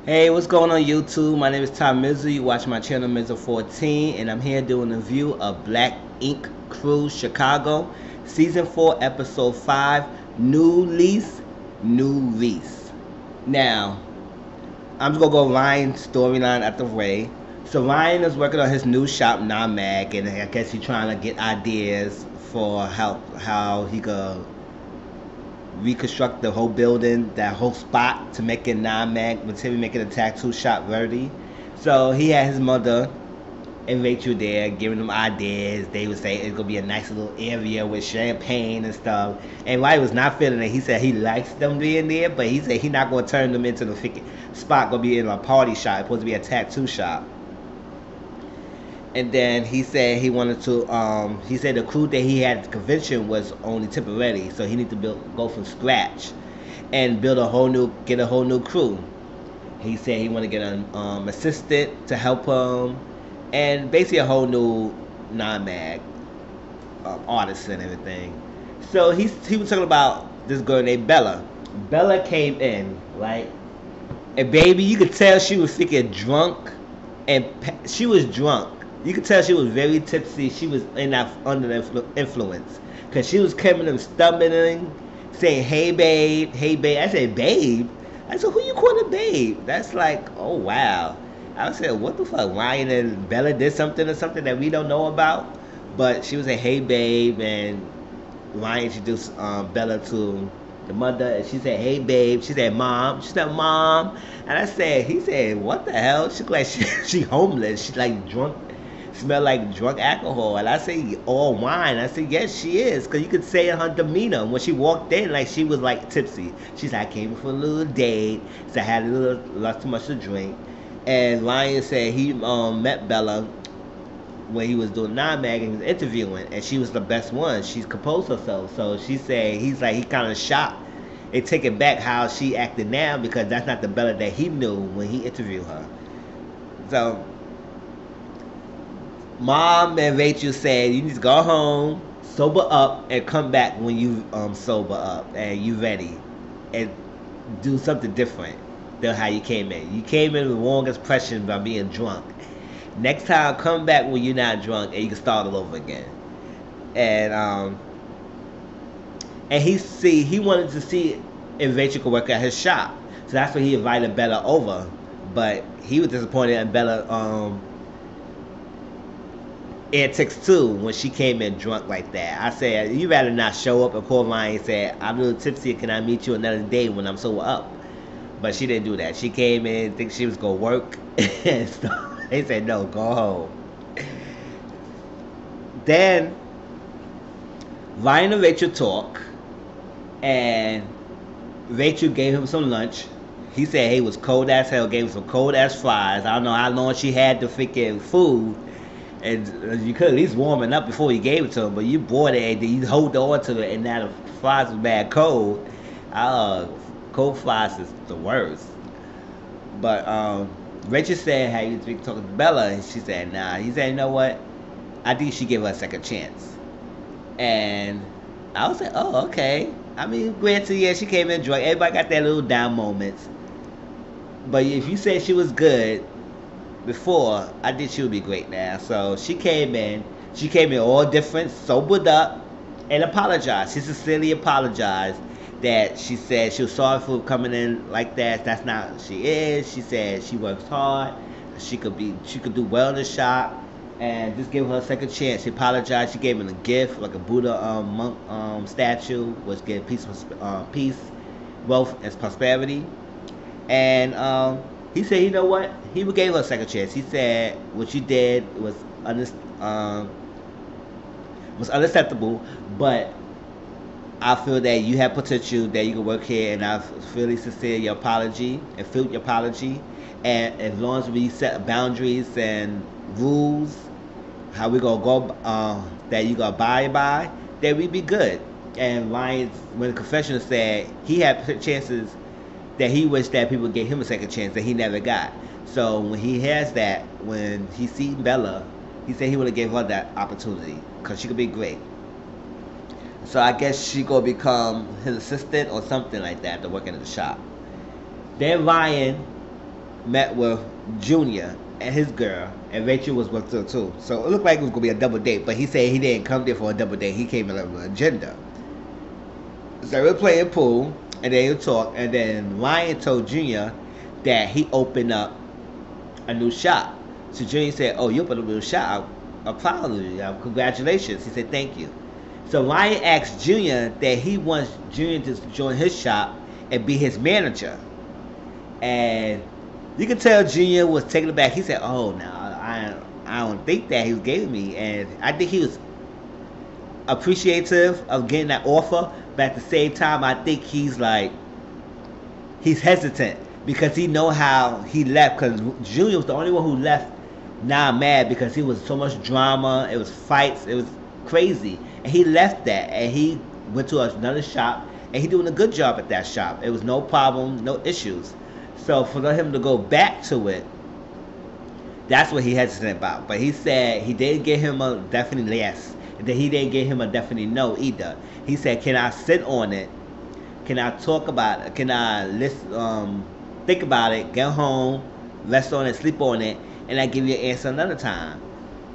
Hey, what's going on YouTube? My name is Tom Mizzle. You watch my channel Mizzle14, and I'm here doing a review of Black Ink Cruise Chicago, Season 4, Episode 5, New Lease, New Reese. Now, I'm just gonna go Ryan's storyline out the way. So Ryan is working on his new shop, Non-Mag, and I guess he's trying to get ideas for how he could reconstruct the whole building, that whole spot to make it non-mag material, make it a tattoo shop worthy. So he had his mother and Rachel there giving them ideas. They would say it's gonna be a nice little area with champagne and stuff. And Ryan was not feeling it. He said he likes them being there, but he said he's not gonna turn them into the spot. Gonna be in a party shop. It's supposed to be a tattoo shop. And then he said he wanted to. He said the crew that he had at the convention was only temporary, so he needed to go from scratch, and get a whole new crew. He said he wanted to get an assistant to help him, and basically a whole new non-mag artist and everything. So he was talking about this girl named Bella. Bella came in right, and baby, you could tell she was freaking drunk, and she was drunk. You could tell she was very tipsy. She was under the influence, because she was coming and stumbling, saying, "Hey babe, hey babe." I said, "Babe." I said, "Who you calling babe?" That's like, oh wow. I said, "What the fuck?" Ryan and Bella did something or something that we don't know about. But she was a "Hey babe," and Ryan introduced Bella to the mother, and she said, "Hey babe." She said, "Mom." She said, "Mom." And he said, "What the hell?" She like she homeless. She like drunk. Smell like drunk alcohol. And I say, all wine. I said, yes, she is, because you could say in her demeanor when she walked in, like she was like tipsy. She's like, "I came for a little date, so I had a lot too much to drink." And Ryan said he met Bella when he was doing non-mag and he was interviewing, and she was the best one. She's composed herself, so she said he kind of shocked and taken back how she acted now, because that's not the Bella that he knew when he interviewed her. So Mom and Rachel said you need to go home, sober up, and come back when you sober up and you ready, and do something different than how you came in. You came in with the wrong impression by being drunk. Next time, come back when you're not drunk and you can start all over again. And he wanted to see if Rachel could work at his shop, so that's when he invited Bella over. But he was disappointed in Bella antics too when she came in drunk like that. I said, you rather not show up and call Ryan and say, "I'm a little tipsy, can I meet you another day when I'm sober up?" But she didn't do that. She came in, think she was gonna work and stuff. They said, "No, go home." Then Ryan and Rachel talk, and Rachel gave him some lunch. He said he was cold as hell, gave him some cold ass fries. I don't know how long she had the freaking food, and you could at least warm it up before you gave it to him, but you bought it and then you hold on to it, and now the fries was bad cold. Cold fries is the worst. But Rachel said, "How you talking to Bella?" And she said, "Nah." He said, "You know what? I think she gave her a second chance." And I was like, "Oh, okay." I mean, granted, yeah, she came in drunk. Everybody got their little down moments. But if you say she was good before, I think she would be great now. So she came in. She came in all different, sobered up, and apologized. She sincerely apologized that she said she was sorry for coming in like that. That's not who she is. She said she works hard. She could do well in the shop, and just give her a second chance. She apologized. She gave him a gift, like a Buddha monk statue, which gave peace, wealth, and prosperity. And he said, you know what? He gave her a second chance. He said what you did was unacceptable, but I feel that you have potential, that you can work here, and I really sincere your apology and feel your apology. And as long as we set boundaries and rules, how we gonna go, that you gonna abide by, that we be good. And Ryan, when the confessional said he had chances that he wished that people gave him a second chance that he never got. So when he has that, when he seen Bella, he said he would have gave her that opportunity, because she could be great. So I guess she gonna become his assistant or something like that to work in the shop. Then Ryan met with Junior and his girl, and Rachel was with her too. So it looked like it was gonna be a double date, but he said he didn't come there for a double date. He came in with an agenda. So we were playing pool, and then you talk, and then Ryan told Junior that he opened up a new shop. So Junior said, "Oh, you opened up a new shop. I'm proud of you. Congratulations." He said, "Thank you." So Ryan asked Junior that he wants Junior to join his shop and be his manager. And you can tell Junior was taken aback. He said, "Oh no, I don't think that he was giving me." And I think he was appreciative of getting that offer, but at the same time, I think he's hesitant because he know how he left. Because Junior was the only one who left now mad because he was so much drama. It was fights. It was crazy, and he left that and he went to another shop, and he doing a good job at that shop. It was no problem, no issues. So for him to go back to it, that's what he hesitant about. But he said he didn't give him a definite yes. And then he didn't give him a definite no either. He said, "Can I sit on it? Can I talk about it? Can I listen, think about it, get home, rest on it, sleep on it, and I give you an answer another time?"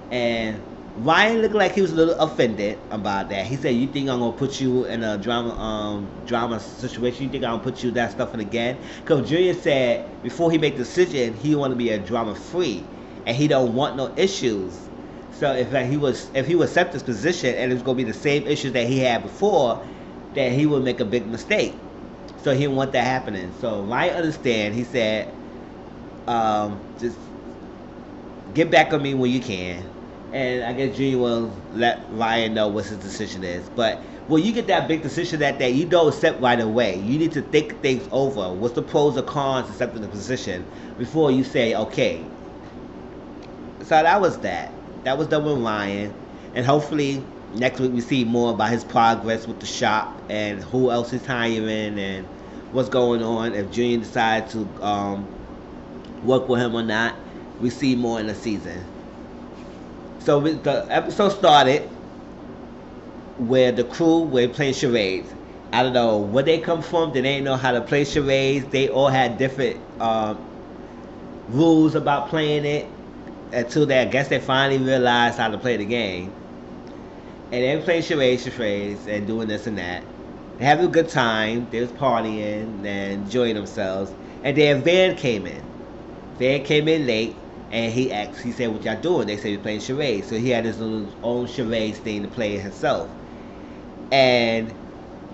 And Ryan looked like he was a little offended about that. He said, "You think I'm gonna put you in a drama situation? You think I'm gonna put you that stuff in again?" Because Junior said before he make the decision, he want to be a drama free, and he don't want no issues. So if he would accept this position and it's gonna be the same issues that he had before, then he would make a big mistake. So he didn't want that happening. So Ryan understand. He said, "Just get back on me when you can." And I guess Junior will let Ryan know what his decision is. But when you get that big decision that day, you don't accept right away. You need to think things over. What's the pros or cons of accepting the position before you say okay. So that was that. That was done with Ryan. And hopefully next week we see more about his progress with the shop and who else is hiring and what's going on. If Junior decides to work with him or not, we see more in the season. So the episode started where the crew were playing charades. I don't know where they come from. They didn't know how to play charades. They all had different rules about playing it until I guess they finally realized how to play the game. And they were playing charades, and doing this and that. They having a good time. They was partying and enjoying themselves. And then Van came in. Van came in late. And he asked, he said, "What y'all doing?" They said, "We're playing charades." So he had his little own charades thing to play himself. And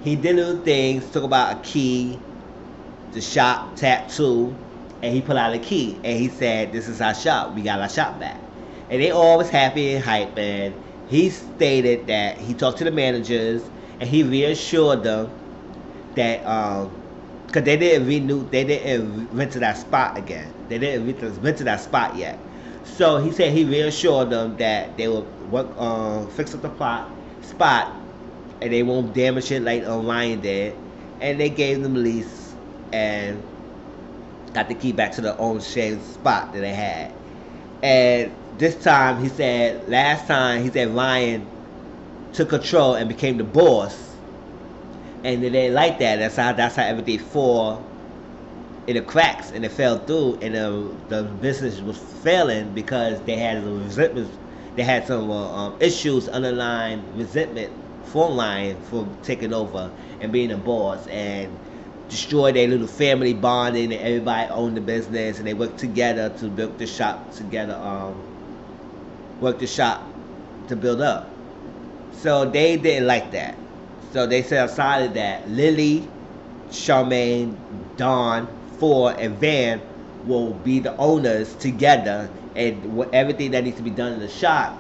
he did little things, talk about a key, the shop, tattoo, and he pulled out a key. And he said, "This is our shop. We got our shop back." And they all was happy and hype. And he stated that he talked to the managers and he reassured them that, because they didn't rent to that spot again. They didn't rent to that spot yet. So he said he reassured them that they will work fix up the spot and they won't damage it like Ryan did. And they gave them lease and got the key back to the own same spot that they had. And this time he said, last time he said Ryan took control and became the boss. And they didn't like that. That's how everything fall in the cracks and it fell through, and the business was failing because they had some resentment. They had some issues, underlying resentment for Ryan for taking over and being a boss, and destroyed their little family bonding, and everybody owned the business and they worked together to build the shop together. Work the shop to build up. So they didn't like that. So they decided that Lily, Charmaine, Dawn, Ford, and Van will be the owners together, and everything that needs to be done in the shop,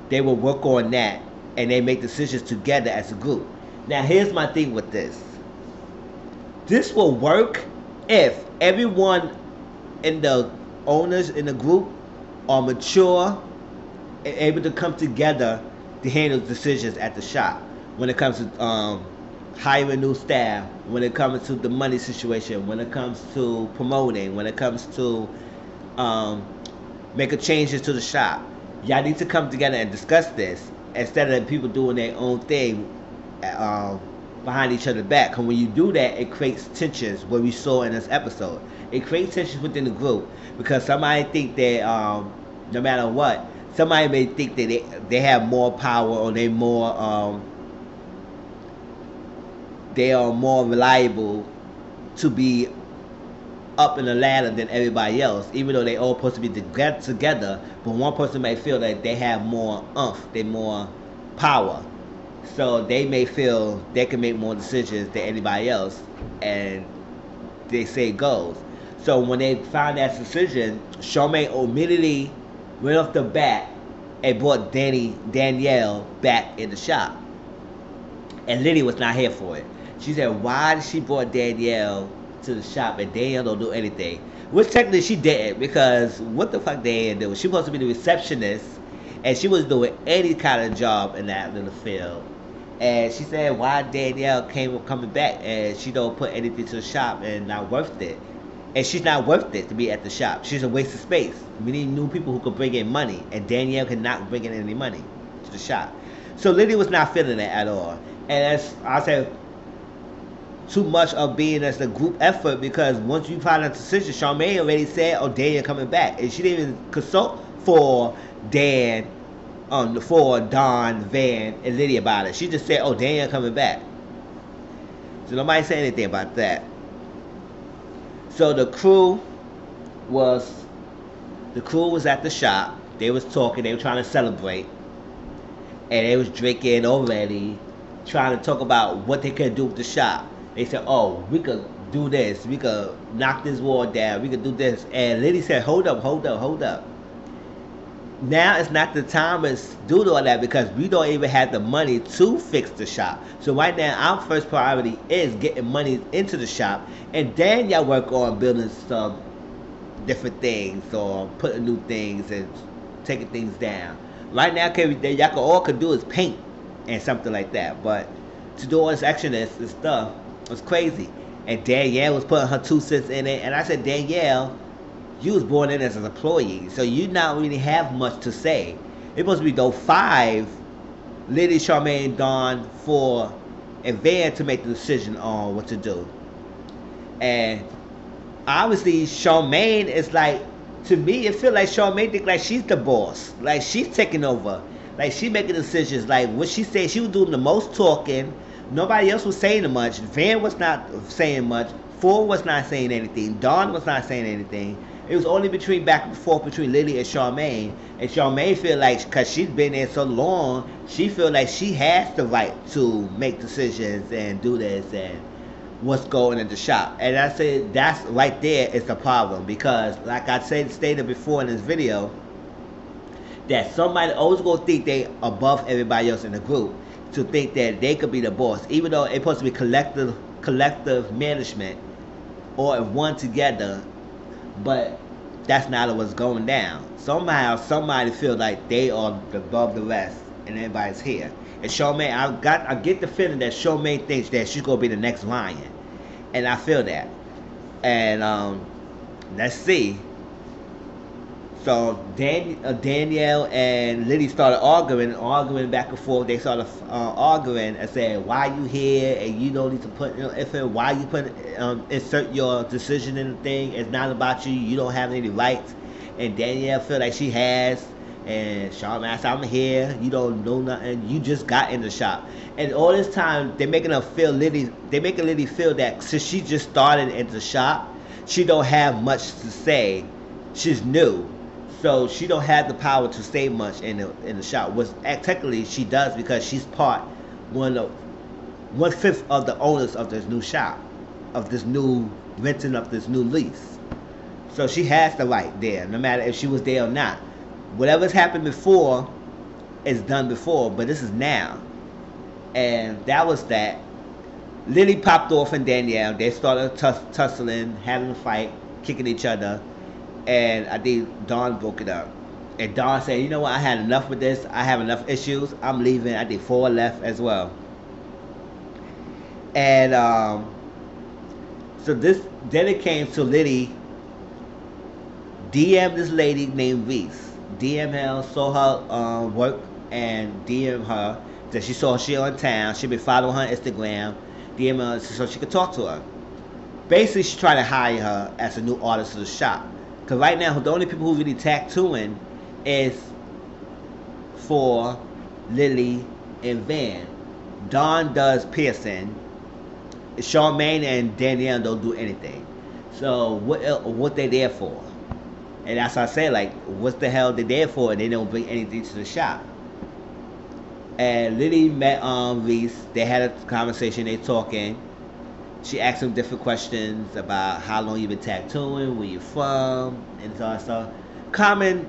they will work on that, and they make decisions together as a group. Now here's my thing with this. This will work if everyone in the owners in the group are mature and able to come together to handle decisions at the shop. When it comes to hiring new staff, when it comes to the money situation, when it comes to promoting, when it comes to making changes to the shop, y'all need to come together and discuss this instead of people doing their own thing behind each other's back. Because when you do that, it creates tensions. What we saw in this episode, it creates tensions within the group because somebody think that no matter what, somebody may think that they have more power or they are more reliable to be up in the ladder than everybody else, even though they all supposed to be together. But one person may feel that they have more they more power, so they may feel they can make more decisions than anybody else, and they say goes. So when they found that decision, Charmaine immediately went off the bat and brought Danielle back in the shop, and Liddy was not here for it. She said, "Why did she brought Danielle to the shop and Danielle don't do anything?" Which technically she didn't, because what the fuck Danielle do? She supposed to be the receptionist, and she was doing any kind of job in that little field. And she said, "Why Danielle coming back and she don't put anything to the shop and not worth it?" And she's not worth it to be at the shop. She's a waste of space. We need new people who could bring in money, and Danielle cannot bring in any money to the shop. So Liddy was not feeling it at all. And as I said, too much of being as a group effort, because once you find a decision, Charmaine already said, "Oh, Danielle coming back," and she didn't even consult for for Don, Van, and Liddy about it. She just said, "Oh, Danielle coming back." So nobody said anything about that. So the crew was at the shop. They was talking. They were trying to celebrate, and they was drinking already, trying to talk about what they could do with the shop. They said, "Oh, we could do this. We could knock this wall down. We could do this." And Liddy said, "Hold up. Now it's not the time to do all that, because we don't even have the money to fix the shop. So right now, our first priority is getting money into the shop, and then y'all work on building some different things or putting new things and taking things down. Right now, y'all all could do is paint and something like that. But to do all this action and stuff was crazy." And Danielle was putting her 2 cents in it, and I said, "Danielle, you was born in as an employee, so you not really have much to say. It's supposed to be those 5, Liddy, Charmaine, Dawn, 4, and Van to make the decision on what to do." And obviously, Charmaine is like, to me, it feels like Charmaine think like she's the boss, like she's taking over, like she making decisions. Like what she said, she was doing the most talking. Nobody else was saying much. Van was not saying much. 4 was not saying anything. Dawn was not saying anything. It was only back and forth between Liddy and Charmaine. And Charmaine feel like, because she's been there so long, she feel like she has the right to make decisions and do this and what's going in the shop. And I said, that's right there is the problem. Because like I stated before in this video, that somebody always gonna think they above everybody else in the group, to think that they could be the boss, even though it's supposed to be collective management or one together. But that's not what's going down. Somehow somebody feels like they are above the rest and everybody's here. And Charmaine, I get the feeling that Charmaine thinks that she's gonna be the next lion, and I feel that. And let's see. So Danielle and Liddy started arguing back and forth. They started arguing and saying, "Why you here? And you don't need to put why you put insert your decision in the thing. It's not about you. You don't have any rights." And Danielle feel like she has. And Charmaine said, "I'm here. You don't know nothing. You just got in the shop." And all this time, they're making her feel They're making Liddy feel that since she just started in the shop, she don't have much to say. She's new. So she don't have the power to say much in the shop. Which technically she does, because she's 1/5 of the owners of this new shop, of this new renting of this new lease. So she has the right there, no matter if she was there or not. Whatever's happened before is done before, but this is now. And that was that. Liddy popped off and Danielle. They started tussling, having a fight, kicking each other. And I think Dawn broke it up. And Dawn said, "You know what? I had enough with this. I have enough issues. I'm leaving." I think 4 left as well. And so then it came to Liddy DM this lady named Reese. DM her, saw her work, and DM her that she saw she on town. She been following her on Instagram. DM her so she could talk to her. Basically, she's trying to hire her as a new artist to the shop. Because right now, the only people who really tattooing is for Lily and Van. Dawn does piercing. Charmaine and Danielle don't do anything. So what they there for? And that's why I say, like, what the hell they there for? And they don't bring anything to the shop. And Lily met Reese. They had a conversation. They talking. She asked him different questions about how long you been tattooing, where you from, and so on stuff. Common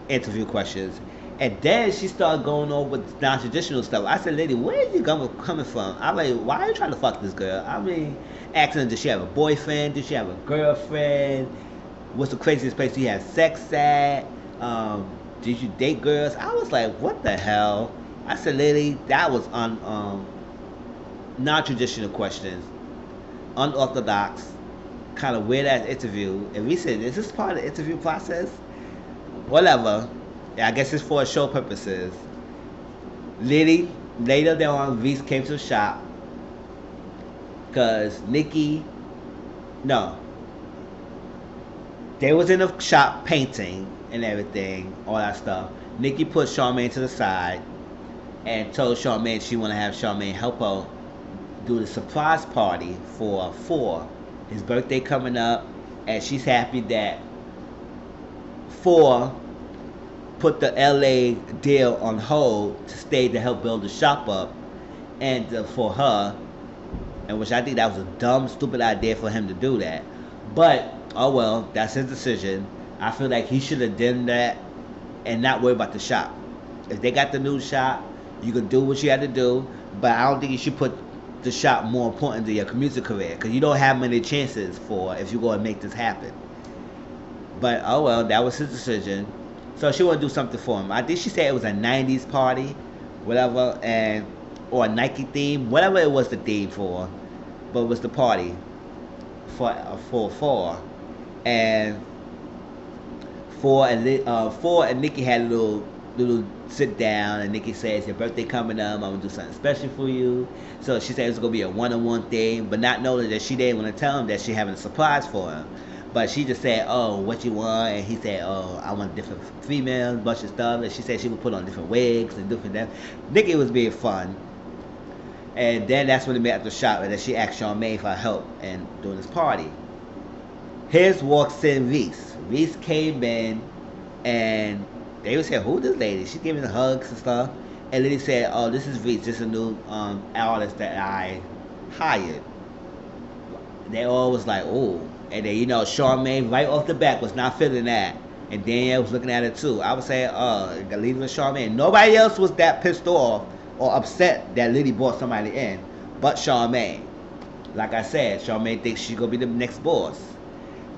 interview questions. And then she started going over with non-traditional stuff. I said, lady, where are you coming from? I'm like, why are you trying to fuck this girl? I mean, asking her, does she have a boyfriend? Does she have a girlfriend? What's the craziest place you have sex at? Did you date girls? I was like, what the hell? I said, lady, that was non-traditional questions. Unorthodox, kind of weird ass interview. And we said, is this part of the interview process? Whatever. I guess it's for show purposes. Later on, Reese came to the shop because they was in the shop painting and everything, all that stuff. Nikki put Charmaine to the side and told Charmaine she want to have Charmaine help her do the surprise party for his birthday coming up, and she's happy that put the LA deal on hold to stay to help build the shop up, and for her, and which I think that was a dumb, stupid idea for him to do that. But oh well, that's his decision. I feel like he should have done that and not worry about the shop. If they got the new shop, you can do what you had to do, but I don't think you should put the shop more important than your music career, because you don't have many chances for if you go and make this happen. But oh well, that was his decision. So she want to do something for him. I think she said it was a 90s party, whatever, or a Nike theme, whatever it was the theme for, but it was the party for and Four and Nikki had a little sit down, and Nikki says, your birthday coming up, I'm gonna do something special for you. So she said it was gonna be a one-on-one thing, but not knowing that she didn't want to tell him that she having a surprise for him. But she just said, oh, what you want? And he said, oh, I want different females, bunch of stuff. And she said she would put on different wigs and different that. Nikki was being fun. And then that's when they met at the shop, and then she asked Charmaine for help and doing this party. Here's walks in Reese. Reese came in, and they would say, who this lady? She gave me the hugs and stuff. And Lily said, oh, this is Reese. This is a new artist that I hired. They all was like, oh. And then, Charmaine right off the bat was not feeling that. And Danielle was looking at it too. I would say, leave it with Charmaine. Nobody else was that pissed off or upset that Lily brought somebody in but Charmaine. Like I said, Charmaine thinks she's going to be the next boss.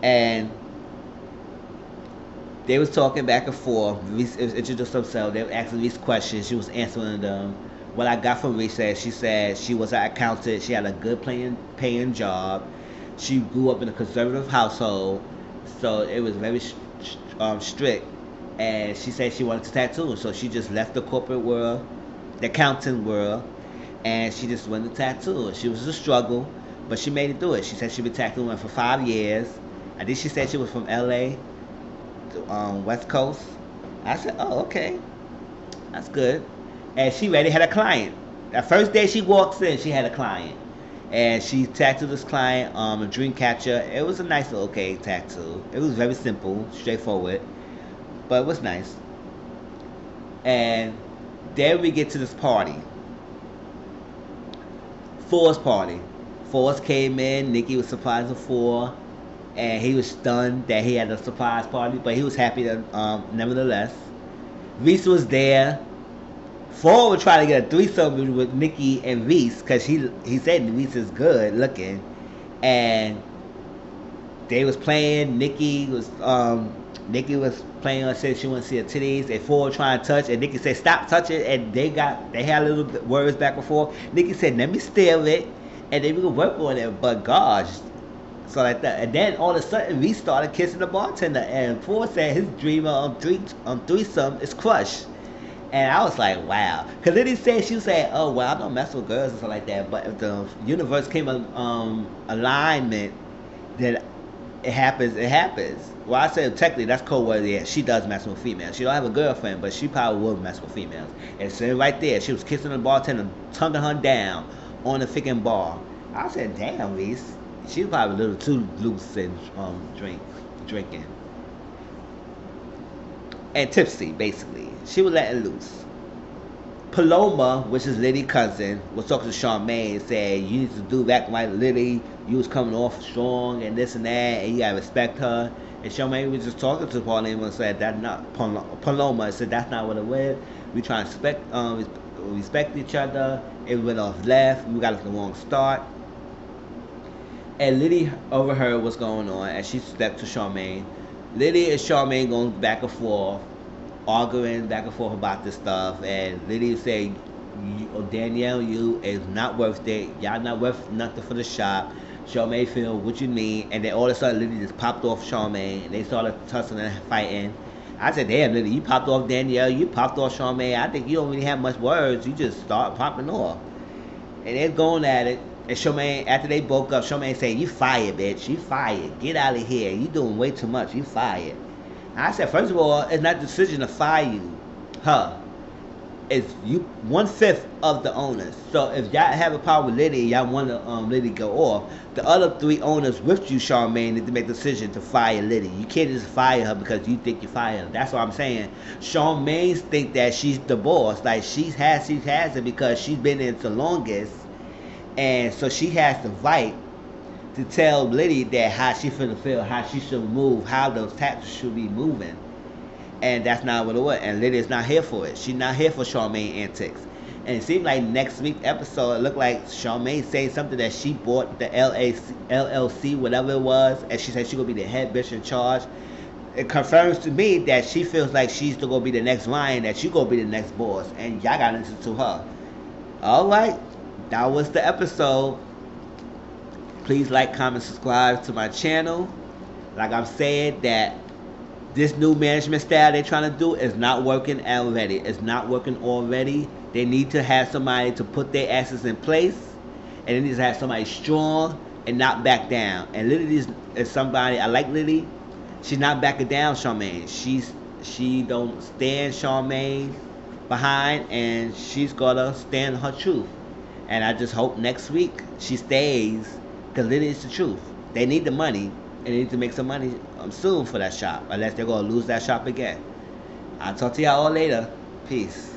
And they was talking back and forth. Reese introduced themselves. They were asking Reese questions. She was answering them. What I got from Reese she said she was an accountant. She had a good paying job. She grew up in a conservative household, so it was very strict. And she said she wanted to tattoo, so she just left the corporate world, the accounting world, and she just went to tattoo. She was a struggle, but she made it through it. She said she'd been tattooing for 5 years. I think she said she was from LA to West Coast. I said, oh, okay, that's good. And she already had a client. That first day she walks in, she had a client. And she tattooed this client, a dream catcher. It was a nice little okay tattoo. It was very simple, straightforward, but it was nice. And then we get to this party. Four's party. Four came in, Nikki was surprised with Four, and he was stunned that he had a surprise party, but he was happy that, nevertheless. Reese was there. Four would try to get a threesome with Nikki and Reese, because he said Reese is good looking, and they was playing. Nikki was playing on, said she wanted to see her titties, and Four trying to touch, and Nikki said stop touching, and they had little words back and forth. Nikki said let me steal it, and then we could work on it, but gosh, so like that. And then all of a sudden Reese started kissing the bartender, and Four said his dream on threesome is crushed. And I was like, wow. Because then he said, she said, oh, well, I don't mess with girls and stuff like that. But if the universe came alignment, then it happens, it happens. Well, I said technically that's cold word. Yeah, she does mess with females. She don't have a girlfriend, but she probably will mess with females. And so right there, she was kissing the bartender, tonguing her down on the freaking bar. I said, damn, Reese. She was probably a little too loose and drinking. And tipsy, basically. She was letting loose. Paloma, which is Liddy's cousin, was talking to Charmaine and said, you need to do back like Liddy. You was coming off strong and this and that, and you gotta respect her. And Charmaine was just talking to Paloma and said, that's not, Paloma said, that's not what it was. We try to respect each other. It went off left. We got off the wrong start. And Liddy overheard what's going on, and she stepped to Charmaine. Liddy and Charmaine going back and forth, arguing back and forth about this stuff, and Liddy say, Danielle, you is not worth it. Y'all not worth nothing for the shop. Charmaine feel what you need, and then all of a sudden Liddy just popped off Charmaine, and they started tussling and fighting. I said, damn, Liddy, you popped off Danielle, you popped off Charmaine. I think you don't really have much words. You just start popping off. And they're going at it. And Charmaine, after they broke up, Charmaine said, you fired, bitch. You fired. Get out of here. You doing way too much. You fired. I said, first of all, it's not the decision to fire you, It's you 1/5 of the owners. So if y'all have a problem with Liddy, y'all want to Liddy go off. The other 3 owners with you, Charmaine, need to make the decision to fire Liddy. You can't just fire her because you think you fire her. That's what I'm saying. Charmaine think that she's the boss. Like she has it because she's been in the longest, and so she has the right to tell Liddy that how she finna feel, how she should move, how those tactics should be moving. And that's not what it was. And Liddy's not here for it. She's not here for Charmaine antics. And it seemed like next week's episode, it looked like Charmaine saying something that she bought the LLC, whatever it was, and she said she's going to be the head bitch in charge. It confirms to me that she feels like she's going to be the next lion, that she's going to be the next boss. And y'all got to listen to her. All right. That was the episode. Please like, comment, subscribe to my channel. Like I'm saying, that this new management style they're trying to do is not working already. It's not working already. They need to have somebody to put their asses in place, and they need to have somebody strong and not back down. And Liddy is somebody, I like Liddy. She's not backing down Charmaine. She don't stand Charmaine behind, and she's gonna stand her truth. And I just hope next week she stays, because Liddy is the truth. They need the money, and they need to make some money soon for that shop, unless they're gonna lose that shop again. I'll talk to y'all all later. Peace.